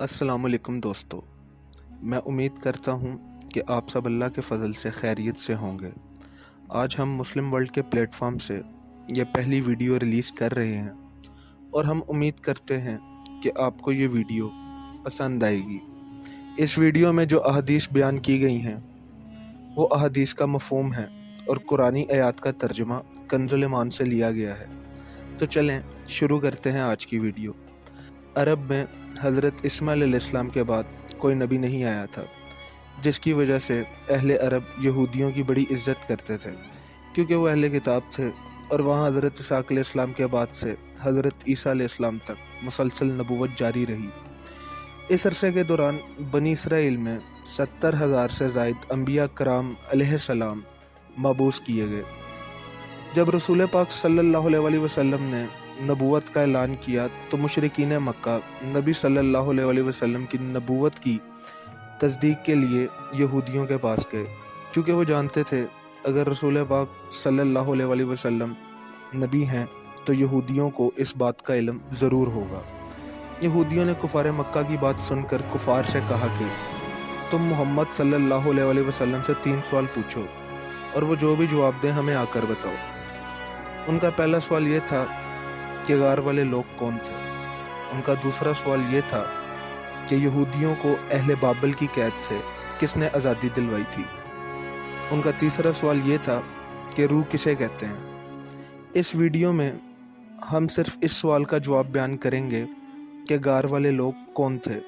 अस्सलाम वालेकुम दोस्तों, मैं उम्मीद करता हूँ कि आप सब अल्लाह के फ़ज़ल से खैरियत से होंगे। आज हम मुस्लिम वर्ल्ड के प्लेटफॉर्म से ये पहली वीडियो रिलीज़ कर रहे हैं और हम उम्मीद करते हैं कि आपको ये वीडियो पसंद आएगी। इस वीडियो में जो अहादीस बयान की गई हैं वो अहादीस का मफ़हूम है और कुरानी आयात का तर्जुमा कंज़ुल ईमान से लिया गया है। तो चलें शुरू करते हैं आज की वीडियो। अरब में हज़रत इस्माइल अलैहिस्सलाम के बाद कोई नबी नहीं आया था, जिसकी वजह से अहले अरब यहूदियों की बड़ी इज़्ज़त करते थे क्योंकि वो अहले किताब थे और वहाँ हज़रत इसाक अलैहिस्सलाम के बाद से हज़रत ईसा अलैहिस्सलाम तक मुसलसल नबूवत जारी रही। इस अरसे के दौरान बनी इसराइल में 70,000 से ज़ायद अंबिया कराम अलैहिस्सलाम मबूस किए गए। जब रसूल पाक सल्लल्लाहु अलैहि वसल्लम ने नबूवत का ऐलान किया तो मुशरिकीन मक्का नबी सल्लल्लाहु अलैहि वसल्लम की नबूवत की तस्दीक के लिए यहूदियों के पास गए, क्योंकि वो जानते थे अगर रसूल पाक सल्लल्लाहु अलैहि वसल्लम नबी हैं तो यहूदियों को इस बात का इल्म ज़रूर होगा। यहूदियों ने कुफार मक्का की बात सुनकर कुफार से कहा कि तुम मोहम्मद सल्लल्लाहु अलैहि वसल्लम से 3 सवाल पूछो और वो जो भी जवाब दें हमें आकर बताओ। उनका पहला सवाल ये था कि गार वाले लोग कौन थे। उनका दूसरा सवाल ये था कि यहूदियों को अहले बाबल की कैद से किसने आज़ादी दिलवाई थी। उनका तीसरा सवाल ये था कि रूह किसे कहते हैं। इस वीडियो में हम सिर्फ इस सवाल का जवाब बयान करेंगे कि गार वाले लोग कौन थे।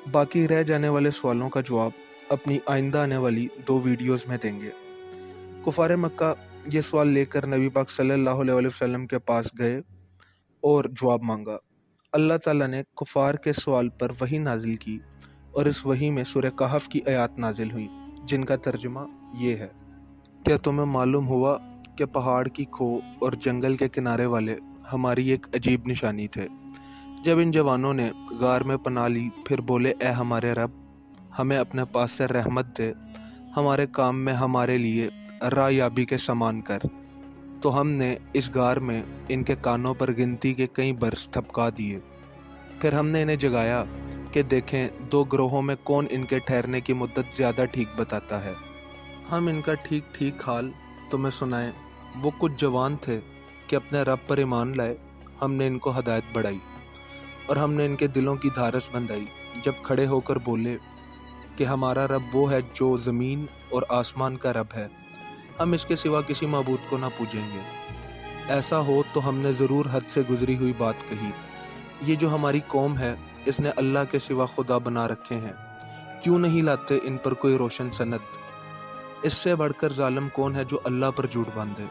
बाकी रह जाने वाले सवालों का जवाब अपनी आइंदा आने वाली 2 वीडियोज़ में देंगे। कुफार मक्का ये सवाल लेकर नबी पाक सल्लल्लाहु अलैहि वसल्लम के पास गए और जवाब मांगा। अल्लाह ताला ने कुफार के सवाल पर वही नाजिल की और इस वही में सूरह कहफ की आयत नाजिल हुई, जिनका तर्जुमा ये है। क्या तुम्हें मालूम हुआ कि पहाड़ की खो और जंगल के किनारे वाले हमारी एक अजीब निशानी थे। जब इन जवानों ने गार में पनाह ली फिर बोले, ए हमारे रब, हमें अपने पास से रहमत दे, हमारे काम में हमारे लिए रायाबी के समान कर। तो हमने इस गार में इनके कानों पर गिनती के कई बरस थपका दिए। फिर हमने इन्हें जगाया कि देखें 2 ग्रोहों में कौन इनके ठहरने की मुद्दत ज़्यादा ठीक बताता है। हम इनका ठीक ठीक हाल तुम्हें सुनाएं। वो कुछ जवान थे कि अपने रब पर ईमान लाए। हमने इनको हदायत बढ़ाई और हमने इनके दिलों की धारस बंधाई जब खड़े होकर बोले कि हमारा रब वो है जो ज़मीन और आसमान का रब है, हम इसके सिवा किसी माबूद को ना पूजेंगे। ऐसा हो तो हमने ज़रूर हद से गुजरी हुई बात कही। ये जो हमारी कौम है इसने अल्लाह के सिवा खुदा बना रखे हैं, क्यों नहीं लाते इन पर कोई रोशन सनद। इससे बढ़कर जालिम कौन है जो अल्लाह पर झूठ बांधे।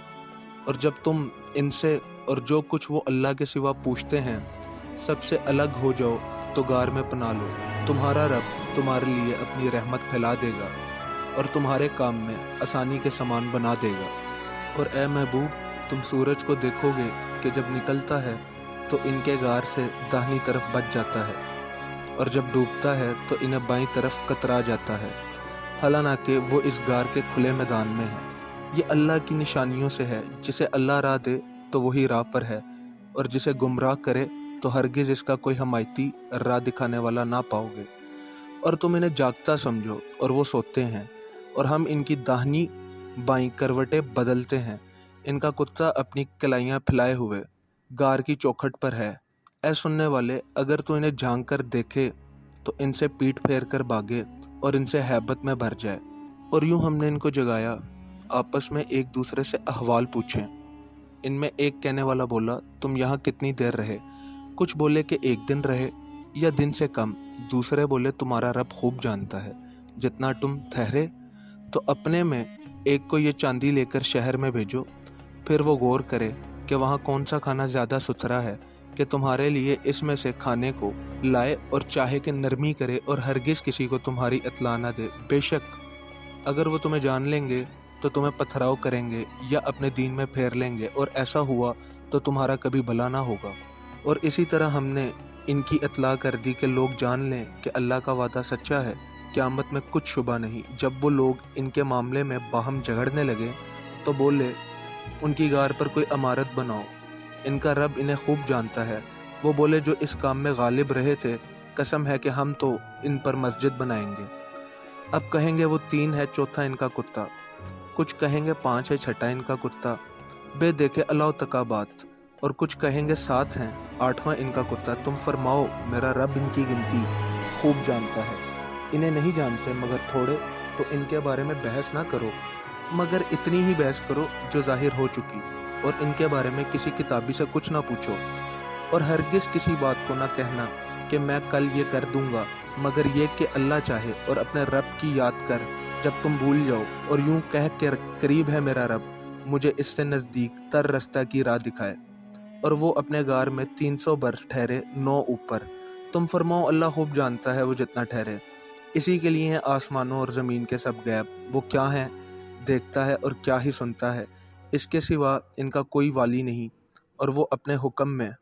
और जब तुम इनसे और जो कुछ वो अल्लाह के सिवा पूछते हैं सबसे अलग हो जाओ तो गार में पनाह लो। तुम्हारा रब तुम्हारे लिए अपनी रहमत फैला देगा और तुम्हारे काम में आसानी के समान बना देगा। और ए महबूब, तुम सूरज को देखोगे कि जब निकलता है तो इनके गार से दाहिनी तरफ बच जाता है और जब डूबता है तो इन्हें बाईं तरफ कतरा जाता है, हालांकि वो इस गार के खुले मैदान में है। ये अल्लाह की निशानियों से है। जिसे अल्लाह राह दे तो वही राह पर है और जिसे गुमराह करे तो हरगिज़ इसका कोई हमायती राह दिखाने वाला ना पाओगे। और तुम इन्हें जागता समझो और वो सोते हैं और हम इनकी दाहिनी बाईं करवटें बदलते हैं। इनका कुत्ता अपनी कलाइयाँ फैलाए हुए गार की चौखट पर है। ऐ सुनने वाले, अगर तू इन्हें झांक कर देखे तो इनसे पीठ फेर कर भागे और इनसे हैबत में भर जाए। और यूं हमने इनको जगाया, आपस में एक दूसरे से अहवाल पूछें। इनमें एक कहने वाला बोला, तुम यहाँ कितनी देर रहे। कुछ बोले कि 1 दिन रहे या दिन से कम। दूसरे बोले, तुम्हारा रब खूब जानता है जितना तुम ठहरे। तो अपने में एक को ये चांदी लेकर शहर में भेजो, फिर वो गौर करे कि वहाँ कौन सा खाना ज़्यादा सुथरा है कि तुम्हारे लिए इसमें से खाने को लाए और चाहे कि नरमी करे और हरगिज़ किसी को तुम्हारी इत्तला न दे। बेशक अगर वो तुम्हें जान लेंगे तो तुम्हें पथराव करेंगे या अपने दीन में फेर लेंगे, और ऐसा हुआ तो तुम्हारा कभी भला ना होगा। और इसी तरह हमने इनकी इत्तला कर दी कि लोग जान लें कि अल्लाह का वादा सच्चा है, क़यामत में कुछ शुबा नहीं। जब वो लोग इनके मामले में बाहम झगड़ने लगे तो बोले, उनकी गार पर कोई इमारत बनाओ, इनका रब इन्हें खूब जानता है। वो बोले, जो इस काम में गालिब रहे थे कसम है कि हम तो इन पर मस्जिद बनाएंगे। अब कहेंगे वो 3 है, चौथा इनका कुत्ता। कुछ कहेंगे 5 है, छठा इनका कुत्ता। बे देखे अलाउ तका बात। और कुछ कहेंगे 7 हैं, 8वां इनका कुत्ता। तुम फरमाओ मेरा रब इनकी गिनती खूब जानता है। इन्हें नहीं जानते मगर थोड़े, तो इनके बारे में बहस ना करो, मगर इतनी ही बहस करो जो जाहिर हो चुकी। और इनके बारे में किसी किताबी से कुछ ना पूछो, और हरगिज़ किसी बात को ना कहना कि मैं कल ये कर दूंगा, मगर ये कि अल्लाह चाहे। और अपने रब की याद कर जब तुम भूल जाओ, और यूं कह के करीब है मेरा रब, मुझे इससे नज़दीक तर रास्ता की राह दिखाए। और वो अपने गार में 300 बर्फ ठहरे, 9 ऊपर। तुम फरमाओ अल्लाह खूब जानता है वो जितना ठहरे। इसी के लिए हैं आसमानों और ज़मीन के सब गैब। वो क्या है देखता है और क्या ही सुनता है, इसके सिवा इनका कोई वाली नहीं, और वो अपने हुक्म में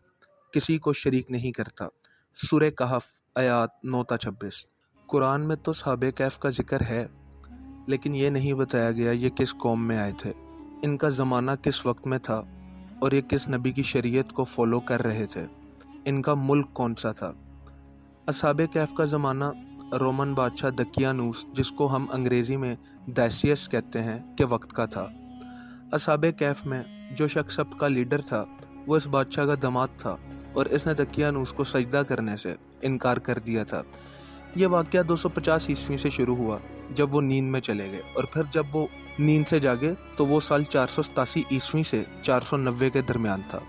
किसी को शरीक नहीं करता। सूरह कहफ आयात 9-26। कुरान में तो सहाबे कैफ का जिक्र है, लेकिन ये नहीं बताया गया ये किस कौम में आए थे, इनका ज़माना किस वक्त में था, और ये किस नबी की शरीयत को फॉलो कर रहे थे, इनका मुल्क कौन सा था। असहाबे कैफ का ज़माना रोमन बादशाह दकियानूस, जिसको हम अंग्रेज़ी में दैसियस कहते हैं, के वक्त का था। असहाबे कैफ में जो शख्स सबका लीडर था वो इस बादशाह का दामाद था, और इसने दकियानूस को सजदा करने से इनकार कर दिया था। ये वाक़या 250 ईस्वी से शुरू हुआ जब वो नींद में चले गए, और फिर जब वो नींद से जागे तो वो साल 487 ईस्वी से 490 के दरमियान था।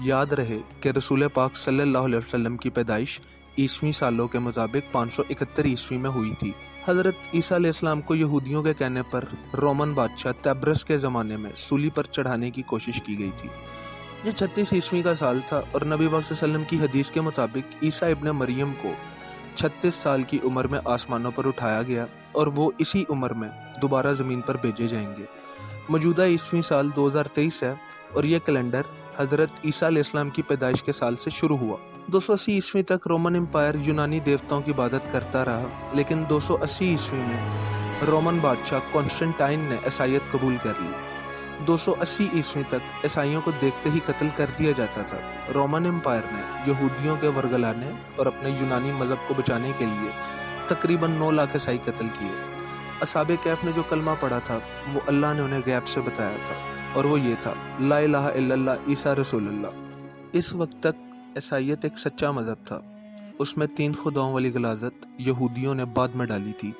याद रहे कि रसूल पाक सल्लल्लाहु अलैहि वसल्लम की पैदाइश ईस्वी सालों के मुताबिक 571 ईस्वी में हुई थी। हज़रत ईसा अलैहिस्सलाम को यहूदियों के कहने पर रोमन बादशाह तब्रस के ज़माने में सूली पर चढ़ाने की कोशिश की गई थी। ये 36 ईस्वी का साल था, और नबी पाक सल्लल्लाहु अलैहि वसल्लम की हदीस के मुताबिक ईसा इब्ने मरियम को 36 साल की उम्र में आसमानों पर उठाया गया, और वो इसी उम्र में दोबारा ज़मीन पर भेजे जाएंगे। मौजूदा ईस्वी साल 2023 है, और ये कैलेंडर हज़रत ईसा अलैहिस्सलाम की पैदाइश के साल से शुरू हुआ। 280 ईस्वी तक रोमन एम्पायर यूनानी देवताओं की इबादत करता रहा, लेकिन 280 ईस्वी में रोमन बादशाह कॉन्स्टेंटाइन ने ईसाईयत कबूल कर ली। 280 ईस्वी तक ईसाइयों को देखते ही कत्ल कर दिया जाता था। रोमन एम्पायर ने यहूदियों के वरगलाने और अपने यूनानी मज़हब को बचाने के लिए तकरीबन 9 लाख ईसाई कत्ल किए। असहाबे कैफ ने जो कलमा पढ़ा था वो अल्लाह ने उन्हें गैब से बताया था, और वो ये था, ला इलाहा इल्लल्लाह ईसा रसूलुल्लाह। इस वक्त तक ईसाईयत एक सच्चा मज़हब था, उसमें 3 खुदाओं वाली गलाजत यहूदियों ने बाद में डाली थी।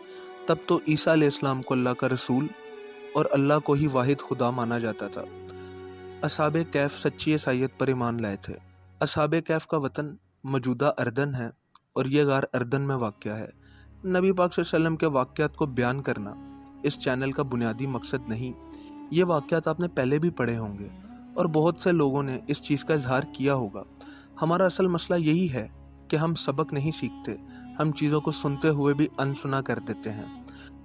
तब तो ईसा अलैहिस्सलाम को अल्लाह का रसूल और अल्लाह को ही वाहिद खुदा माना जाता था। असहाबे कैफ सच्ची ईसाईयत पर ईमान लाए थे। असहाबे कैफ का वतन मौजूदा अर्दन है, और ये गार अर्दन में वाक़या है। नबी पाक सल्लल्लाहु अलैहि वसल्लम के वाक़यात को बयान करना इस चैनल का बुनियादी मकसद नहीं। ये वाक़यात आपने पहले भी पढ़े होंगे, और बहुत से लोगों ने इस चीज़ का इजहार किया होगा। हमारा असल मसला यही है कि हम सबक नहीं सीखते, हम चीज़ों को सुनते हुए भी अनसुना कर देते हैं।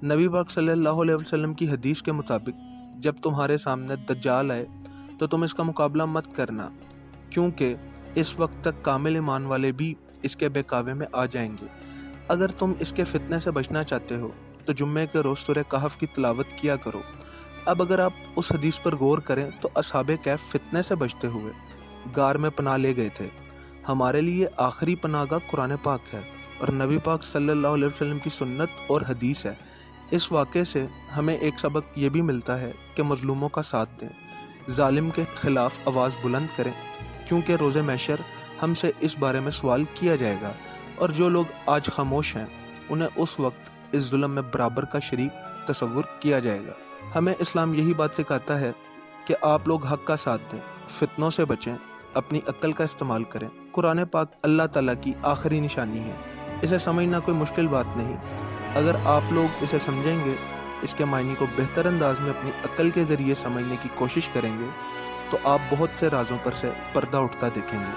नबी पाक सल्लल्लाहु अलैहि वसल्लम की हदीस के मुताबिक जब तुम्हारे सामने दज्जाल आए तो तुम इसका मुकाबला मत करना, क्योंकि इस वक्त तक कामिल ईमान वाले भी इसके बेकावे में आ जाएंगे। अगर तुम इसके फितने से बचना चाहते हो तो जुम्मे के रोज़ सूरह कहफ की तिलावत किया करो। अब अगर आप उस हदीस पर गौर करें तो असहाबे कैफ फितने से बचते हुए गार में पनाह ले गए थे। हमारे लिए आखिरी पनाहगाह कुरान पाक है, और नबी पाक सल्लल्लाहु अलैहि वसल्लम की सुन्नत और हदीस है। इस वाक़े से हमें एक सबक ये भी मिलता है कि मज़लूमों का साथ दें, जालिम के ख़िलाफ़ आवाज़ बुलंद करें, क्योंकि रोज़े महशर हमसे इस बारे में सवाल किया जाएगा, और जो लोग आज खामोश हैं उन्हें उस वक्त इस जुल्म में बराबर का शरीक तसव्वुर किया जाएगा। हमें इस्लाम यही बात सिखाता है कि आप लोग हक़ का साथ दें, फितनों से बचें, अपनी अक्ल का इस्तेमाल करें। कुरान पाक अल्लाह ताला की आखिरी निशानी है, इसे समझना कोई मुश्किल बात नहीं। अगर आप लोग इसे समझेंगे, इसके मायने को बेहतर अंदाज में अपनी अक्ल के ज़रिए समझने की कोशिश करेंगे, तो आप बहुत से राजों पर से पर्दा उठता देखेंगे।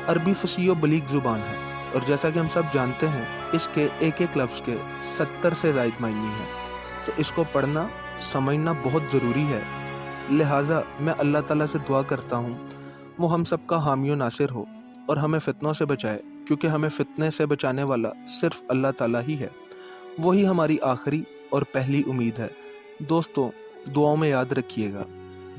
अरबी फसीह और बलीग ज़ुबान है, और जैसा कि हम सब जानते हैं इसके एक एक लफ्ज़ के 70 से ज़ायद मायने हैं, तो इसको पढ़ना समझना बहुत ज़रूरी है। लिहाजा मैं अल्लाह ताला से दुआ करता हूँ वो हम सब का हामी और नासिर हो, और हमें फितनों से बचाए, क्योंकि हमें फितने से बचाने वाला सिर्फ अल्लाह ताला ही है। वही हमारी आखिरी और पहली उम्मीद है। दोस्तों, दुआओं में याद रखिएगा।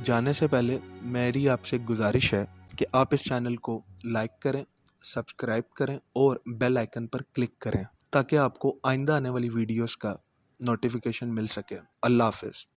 जाने से पहले मेरी आपसे गुजारिश है कि आप इस चैनल को लाइक करें, سبسکرائب کریں اور بیل آئکن پر کلک کریں تاکہ آپ کو آئندہ آنے والی ویڈیوز کا نوٹیفیکیشن مل سکے۔ اللہ حافظ۔